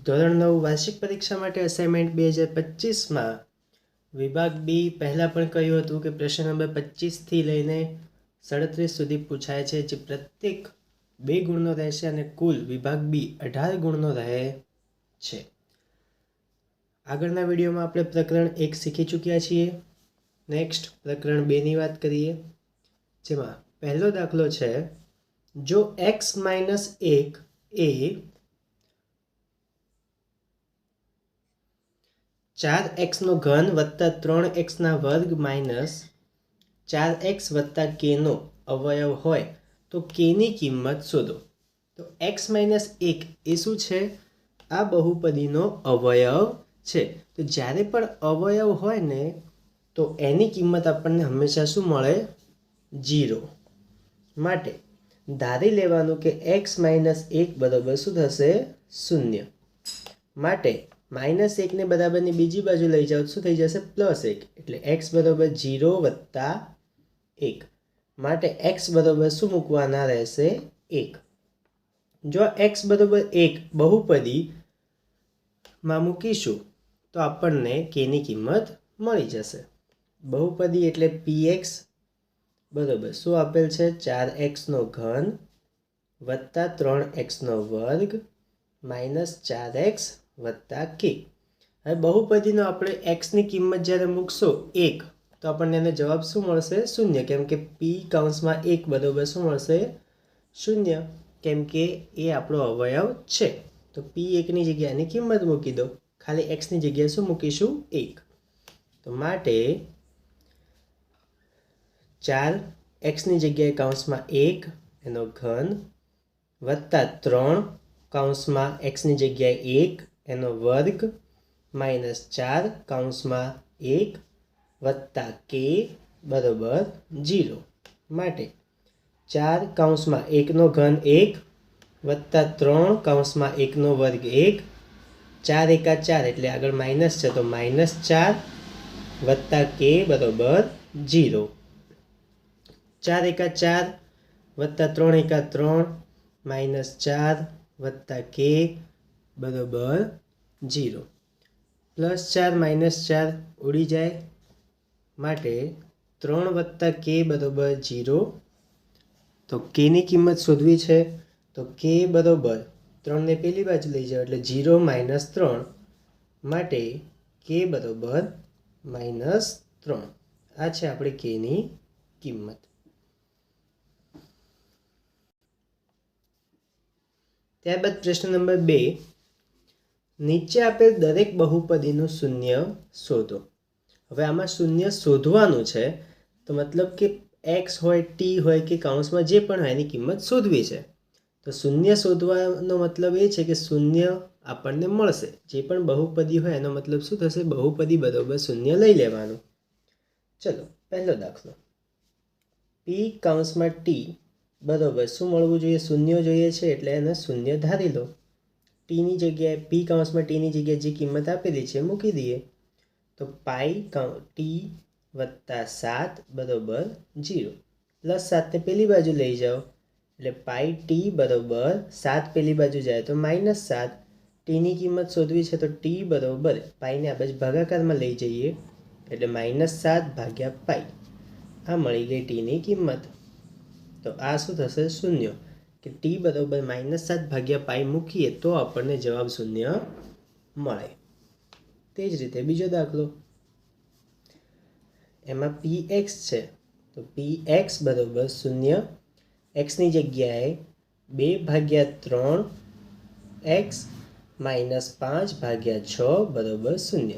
ધોરણ 9 વાર્ષિક પરીક્ષા માટે અસાઇનમેન્ટ 2025 વિભાગ બી પહેલાં પણ કહ્યું હતું કે પ્રશ્ન નંબર 25થી લઈને 37 સુધી પૂછાય છે, જે પ્રત્યેક 2 ગુણનો રહેશે અને કુલ વિભાગ બી 18 ગુણનો રહે છે. આગળના વિડીયોમાં આપણે પ્રકરણ 1 શીખી ચૂક્યા છીએ. નેક્સ્ટ પ્રકરણ 2ની વાત કરીએ, જેમાં પહેલો દાખલો છે, જો x-1 એ 4x નો ઘન વત્તા 3x ના વર્ગ માઇનસ 4x વત્તા k નો અવયવ હોય તો k ની કિંમત શોધો. તો x-1 એ શું છે? આ બહુપદીનો અવયવ છે. તો જ્યારે પણ અવયવ હોય ને તો એની કિંમત આપણને હંમેશા શું મળે? 0. માટે ધારી લેવાનું કે x-1 બરાબર શું થશે? 0. માટે -1 ને બરાબરની બીજી બાજુ લઈ જાઓ શું થઈ જશે? +1. એટલે x બરાબર 0 વત્તા 1. માટે x બરાબર શું મૂકવાના રહેશે? 1. જો x બરાબર 1 બહુપદીમાં મૂકીશું તો આપણને k ની કિંમત મળી જશે. બહુપદી એટલે px બરાબર શું આપેલ છે? 4x નો ઘન વત્તા 3x નો વર્ગ માઇનસ 4x વત્તા k. હવે બહુપદીનો આપણે x ની કિંમત જ્યારે મૂકશો 1 તો આપણને એનો જવાબ શું મળશે? 0. કેમ કે p(1) બરાબર શું મળશે? 0. કેમ કે એ આપણો અવયવ છે. તો p1 ની જગ્યાએ એની કિંમત મૂકી દો. ખાલી x ની જગ્યાએ શું મૂકીશું? 1. તો માટે 4x ની જગ્યાએ (1) એનો ઘન વત્તા 3 x ની જગ્યાએ 1 એનો વર્ગ માઇનસ 4 વત્તા k બરાબર 0. માટે 4 નો ઘન 1 વત્તા 3 નો વર્ગ 1, 4 એકા 4 એટલે આગળ માઇનસ છે તો -4 વત્તા k બરાબર 0. 4 એકા 4 વત્તા 3 એકા 3 -4 વત્તા k બરાબર 0. +4 -4 ઉડી જાય. માટે 3 વત્તા k બરાબર 0. તો k ની કિંમત શોધવી છે. તો k બરાબર 3 ને પેલી બાજુ લઈ જાઓ એટલે 0 - 3. માટે k બરાબર -3. આ છે આપણી k ની કિંમત. ત્યારબાદ પ્રશ્ન નંબર 2, નીચે આપેલ દરેક બહુપદીનું શૂન્ય શોધો. હવે આમાં શૂન્ય શોધવાનું છે, તો મતલબ કે x હોય, t હોય કે કૌંસમાં જે પણ હોય એની કિંમત શોધવી છે. તો શૂન્ય શોધવાનો મતલબ એ છે કે શૂન્ય આપણને મળશે. જે પણ બહુપદી હોય એનો મતલબ શું થશે? બહુપદી બરાબર શૂન્ય લઈ લેવાનું. ચલો પહેલો દાખલો, p(t) બરાબર શું મળવું જોઈએ? શૂન્ય જોઈએ છે એટલે એને શૂન્ય ધારી લો. t ની જગ્યાએ p(t) ની જગ્યાએ જે કિંમત આપેલી છે મૂકી દઈએ. તો πt વત્તા 7 બરાબર 0. +7 ને પેલી બાજુ લઈ જાઓ એટલે πt બરાબર 7 પેલી બાજુ જાય તો -7. t ની કિંમત શોધવી છે તો t બરાબર π ને આ બાજુ ભાગાકારમાં લઈ જઈએ એટલે -7/π. આ મળી ગઈ t ની કિંમત. તો આ શું થશે? 0. કે t બરાબર -7/π મૂકીએ તો આપણને જવાબ 0 મળે. તે જ રીતે બીજો દાખલો, એમાં px છે. તો px બરાબર 0. x ની જગ્યાએ 2/3x -5/6 બરાબર 0.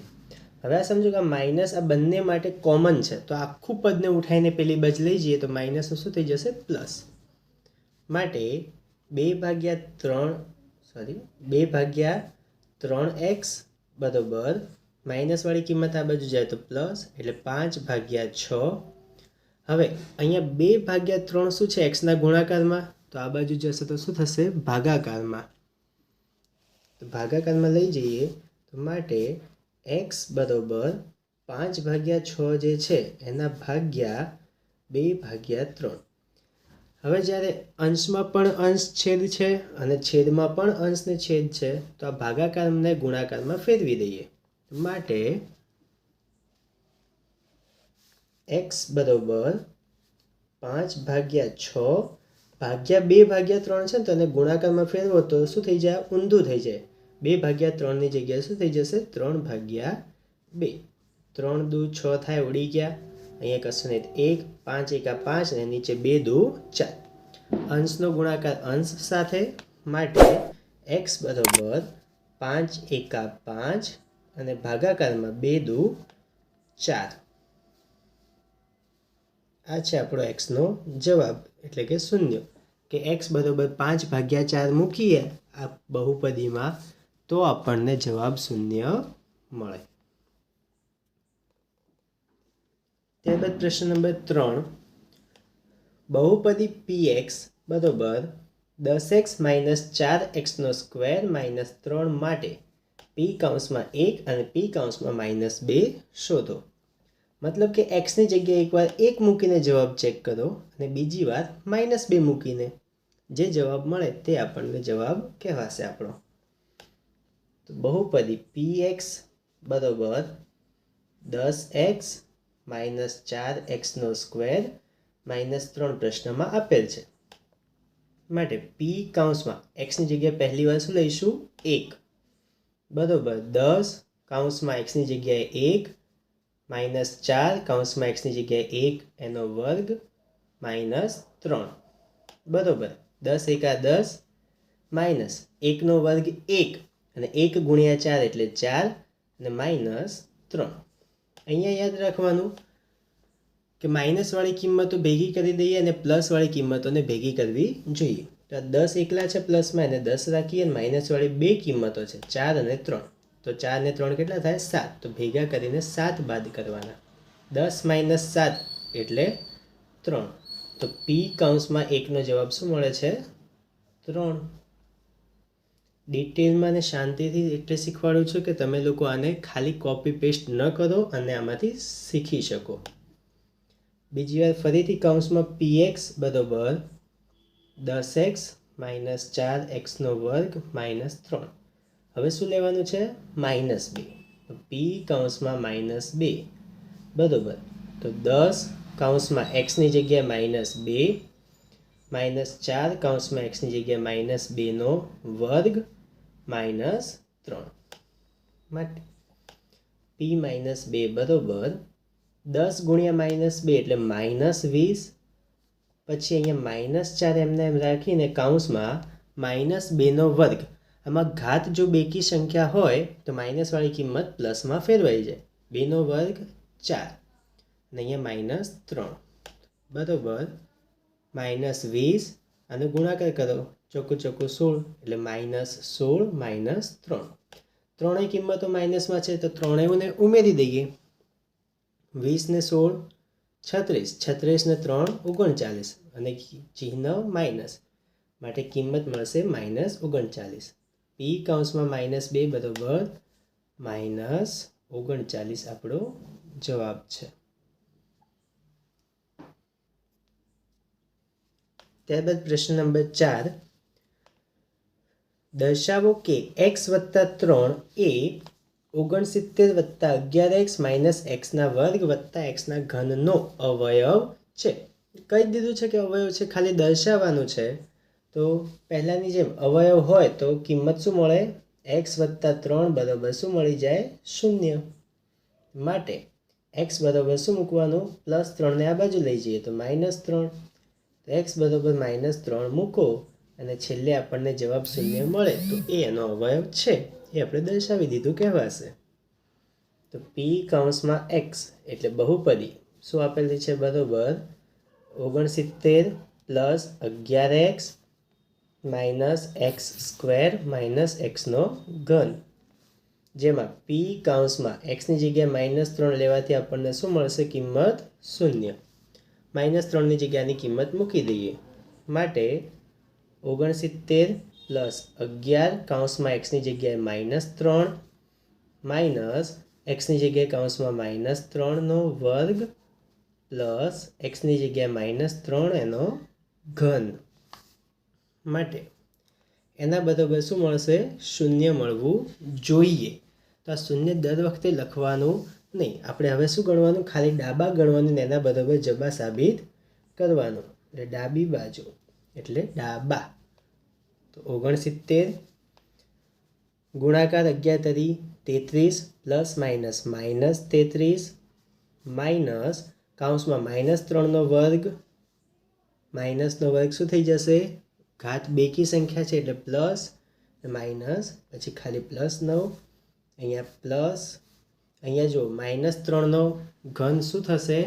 હવે આ સમજો કે આ માઇનસ આ બંને માટે કોમન છે, તો આખું પદને ઉઠાઈને પેલી બાજુ લઈ જઈએ તો માઇનસ શું થઈ જશે? પ્લસ. માટે 2/3x બરાબર માઇનસવાળી કિંમત આ બાજુ જાય તો પ્લસ એટલે 5/6. હવે અહીંયા 2/3 શું છે? x ના ગુણાકારમાં, તો આ બાજુ જશે તો શું થશે? ભાગાકારમાં. તો ભાગાકારમાં લઈ જઈએ તો માટે x બરાબર 5/6 જે છે એના ભાગ્યા 2/3. હવે જ્યારે અંશમાં પણ અંશ છેદ છે અને છેદમાં પણ અંશ ને છેદ છે તો આ ભાગાકારને ગુણાકારમાં ફેરવી દઈએ. માટે x બરોબર 5/6 ભાગ્યા 2/3 છે ને, તો એને ગુણાકારમાં ફેરવો તો શું થઈ જાય? ઊંધું થઈ જાય. 2/3 ની જગ્યાએ શું થઈ જશે? 3/2. 3 દુ 6 થાય, ઉડી ગયા. અહીંયા કશું નહીં, 1 5 એકા 5 અને નીચે 2 દુ 4. અંશનો ગુણાકાર અંશ સાથે, માટે x બરોબર 5 એકા 5 અને ભાગાકારમાં 2 દુ 4. આ છે આપણો x નો જવાબ, એટલે કે શૂન્ય. કે x બરોબર 5/4 મૂકીએ આ બહુપદીમાં તો આપણને જવાબ શૂન્ય મળે. ત્યારબાદ પ્રશ્ન નંબર 3. બહુપદી px બરોબર 10x - 4x² - 3 માટે p(1) અને p(-2) શોધો. મતલબ કે x ની જગ્યાએ એકવાર 1 મૂકીને જવાબ ચેક કરો અને બીજી વાર -2 મૂકીને જે જવાબ મળે તે આપણને જવાબ કહેવાશે આપણો. તો બહુપદી px બરોબર 10x - 4x² - 3 પ્રશ્નમાં આપેલ છે. માટે p(x) ની જગ્યાએ પહેલી વાર શું લઈશું? 1 બરોબર 10 (x ની જગ્યાએ 1 -4 (x ની જગ્યાએ 1 એનો વર્ગ -3 બરોબર 10 એકા 10 માઇનસ 1 નો વર્ગ 1 અને 1 ગુણ્યા 4 એટલે 4 અને -3. અહીંયા યાદ રાખવાનું કે માઇનસ વાળી કિંમતો ભેગી કરી દઈએ અને પ્લસ વાળી કિંમતોને ભેગી કરવી જોઈએ. તો આ 10 એકલા છે પ્લસમાં, એને 10 રાખીએ અને માઇનસ વાળી બે કિંમતો છે 4 અને 3. તો 4 ને 3 કેટલા થાય? 7. તો ભેગા કરીને 7 બાદ કરવાના. 10 - 7 એટલે 3. તો p(1) નો જવાબ શું મળે છે? 3. ડિટેલમાં અને શાંતિથી એટલે શીખવાડું છું કે તમે લોકો આને ખાલી કોપી પેસ્ટ ન કરો અને આમાંથી શીખી શકો. બીજી વાર ફરીથી કૌંસમાં px બરોબર 10x - 4x² - 3. હવે શું લેવાનું છે? -2. તો p(-2) બરોબર તો 10 (x ની જગ્યાએ -2 -4 (x ની જગ્યાએ -2 નો વર્ગ -3. માટે p-2 બરોબર 10 ગુણ્યા -2 એટલે -20. પછી અહીંયા -4 એમને એમ રાખીને કૌંસમાં -2 નો વર્ગ. આમાં ઘાત જો બેકી સંખ્યા હોય તો માઇનસ વાળી કિંમત પ્લસમાં ફેરવાઈ જાય. 2 નો વર્ગ 4 અને અહીંયા -3 બરોબર -20 અને ગુણાકાર કરો ચોખ્ખું 16 એટલે -16 -3. ત્રણેય કિંમતો માઇનસમાં છે તો ત્રણેયને ઉમેરી દઈએ. 20 ને 16 36, 36 ને 3 39 અને ચિહ્ન માઇનસ, માટે કિંમત મળશે -39. p(-2) બરોબર -39 આપણો જવાબ છે. ત્યારબાદ પ્રશ્ન નંબર 4. દર્શાવો કે x + 3 એ 69 + 11x - x² + x³ નો અવયવ છે. કહી દીધું છે કે અવયવ છે, ખાલી દર્શાવવાનું છે. તો પહેલાની જેમ અવયવ હોય તો કિંમત શું મળે? x + 3 બરોબર શું મળી જાય? 0. માટે x બરોબર શું મૂકવાનું? +3 ને આ બાજુ લઈ જઈએ તો -3. તો x બરોબર -3 મૂકો અને છેલ્લે આપણને જવાબ 0 મળે તો એ એનો અવયવ છે, એ આપણે દર્શાવી દીધું કહેવાશે. તો p(x) એટલે બહુપદી શું આપેલી છે? બરોબર 69 + 11x - x² - x³, જેમાં p(x) ની જગ્યાએ -3 લેવાથી આપણને શું મળશે? કિંમત 0. -3 ની જગ્યાની કિંમત મૂકી દઈએ. માટે 69 + 11 x ની જગ્યાએ -3 માઇનસ x ની જગ્યાએ -3 નો વર્ગ પ્લસ x ની જગ્યાએ -3 એનો ઘન માટે એના બરાબર શું મળશે? શૂન્ય મળવું જોઈએ. તો આ શૂન્ય દર વખતે લખવાનું નહીં. આપણે હવે શું ગણવાનું? ખાલી ડાબા ગણવાનું, એના બરાબર જબા સાબિત કરવાનું. એટલે ડાબી બાજુ એટલે ડાબા. તો 69 ગુણાકાર 11 તરી 33 પ્લસ માઇનસ માઇનસ 33 માઇનસ કૌંસમાં -3નો વર્ગ. માઇનસનો વર્ગ શું થઈ જશે? ઘાત બેકી સંખ્યા છે એટલે પ્લસ માઇનસ, પછી ખાલી +9. અહીંયા પ્લસ, અહીંયા જો -3નો ઘન શું થશે?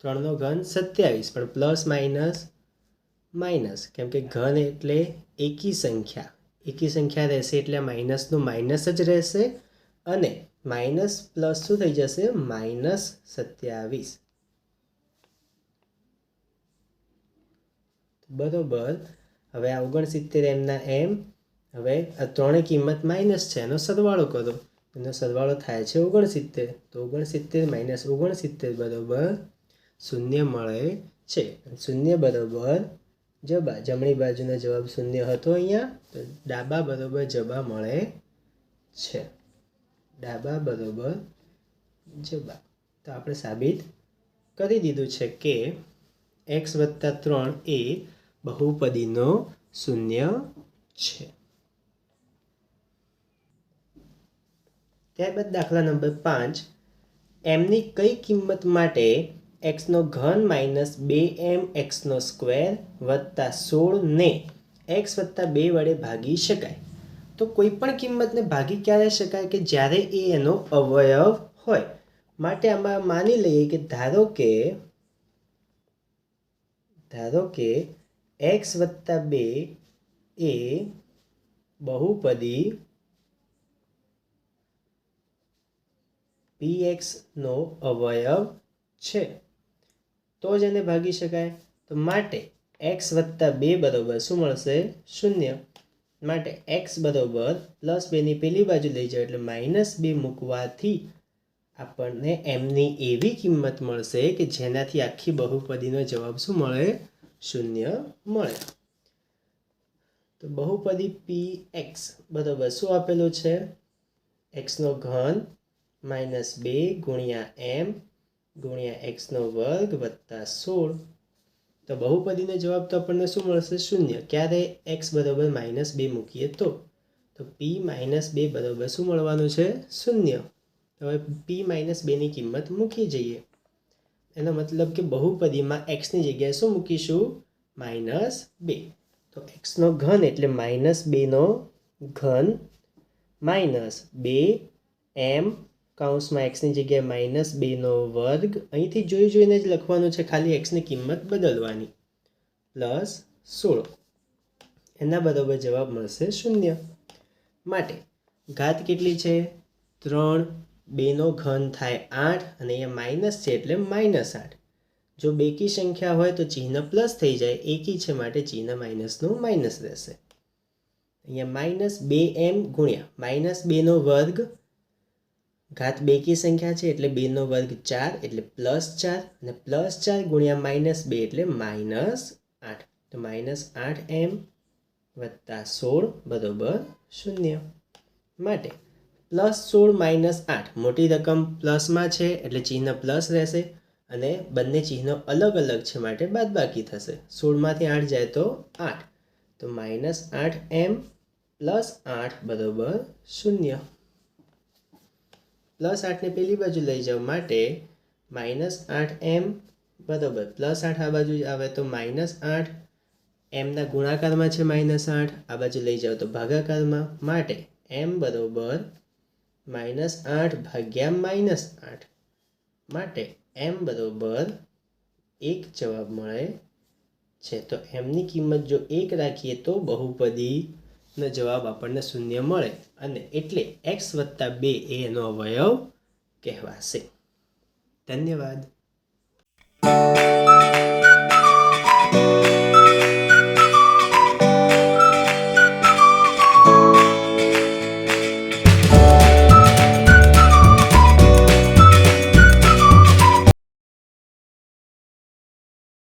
3નો ઘન 27, પણ પ્લસ માઇનસ માઇનસ, કેમ કે ઘન એટલે એકી સંખ્યા રહેશે એટલે માઇનસનું માઇનસ જ રહેશે, અને માઇનસ પ્લસ શું થઈ જશે? -27. બરોબર. હવે આ 69 એમના એમ. હવે આ ત્રણેય કિંમત માઇનસ છે, એનો સરવાળો કરો. એનો સરવાળો થાય છે 69. તો 69 - 69 બરાબર 0 મળે છે. 0 બરાબર જબા. જમણી બાજુનો જવાબ 0 હતો અહીંયા, તો ડાબા બરાબર જબા મળે છે. ડાબા બરાબર જબા. તો આપણે સાબિત કરી દીધું છે કે x + 3 એ બહુપદીનો શૂન્ય છે. ત્યારબાદ દાખલા નંબર 5. એમની કઈ કિંમત માટે x નો ઘન -2m x² + 16 ને x + 2 વડે ભાગી શકાય? તો કોઈ પણ કિંમતને ભાગી ક્યારે શકાય? કે જ્યારે એ એનો અવયવ હોય. માટે આમાં માની લઈએ કે ધારો કે x + 2 એ બહુપદી px નો અવયવ છે, તો જ એને ભાગી શકાય. તો માટે x + 2 બરાબર શું મળશે? 0. માટે x બરાબર +2 ની પેલી બાજુ લઈ જાઓ એટલે -2 મૂકવાથી આપણને એમની એવી કિંમત મળશે કે જેનાથી આખી બહુપદીનો જવાબ શું મળે? 0 મળે. તો બહુપદી px બરાબર શું આપેલું છે? x નો ઘન -2 × m × x² + 16. તો બહુપદીનો જવાબ તો આપણને શું મળશે? 0. ક્યારે? x બરાબર -2 મૂકીએ તો p -2 બરાબર શું મળવાનું છે? 0. હવે p -2 ની કિંમત મૂકી જઈએ. એનો મતલબ કે બહુપદીમાં x ની જગ્યાએ શું મૂકીશું? -2. તો x નો ઘન એટલે -2 નો ઘન -2m કૌંસમાં x ની જગ્યાએ -2 નો વર્ગ. અહીંથી જોઈને જ લખવાનું છે, ખાલી x ની કિંમત બદલવાની. +16. એના બરાબર જવાબ મળશે 0. માટે ઘાત કેટલી છે? 3. 2 નો ઘન થાય 8, અને અહીંયા માઇનસ છે એટલે -8. જો બેકી સંખ્યા હોય તો ચિહ્ન પ્લસ થઈ જાય, એકી છે માટે ચિહ્ન માઇનસનું માઇનસ રહેશે. અહીંયા -2m ગુણ્યા -2 નો વર્ગ. ઘાત બેકી સંખ્યા છે એટલે 2 નો વર્ગ 4 એટલે +4, અને +4 ગુણ્યા -2 એટલે -8. તો -8m + 16 બરાબર 0. માટે +16 - 8 મોટી રકમ પ્લસમાં છે એટલે ચિહ્ન પ્લસ રહેશે, અને બંને ચિહ્નો અલગ અલગ છે માટે બાદબાકી થશે. 16 માંથી 8 જાય તો 8. તો -8m + 8 બરાબર 0. +8 ને પેલી બાજુ લઈ જાઓ માટે -8m બરાબર +8 આ બાજુ આવે તો -8. m ના ગુણાકારમાં છે -8, આ બાજુ લઈ જાઓ તો ભાગાકારમાં. માટે m બરાબર -8 ભાગ્યા -8. માટે m બરાબર 1 જવાબ મળે છે. તો m ની કિંમત જો 1 રાખીએ તો બહુપદીનો જવાબ આપણને 0 મળે, અને એટલે x + 2 એ એનો અવયવ કહેવાશે. ધન્યવાદ.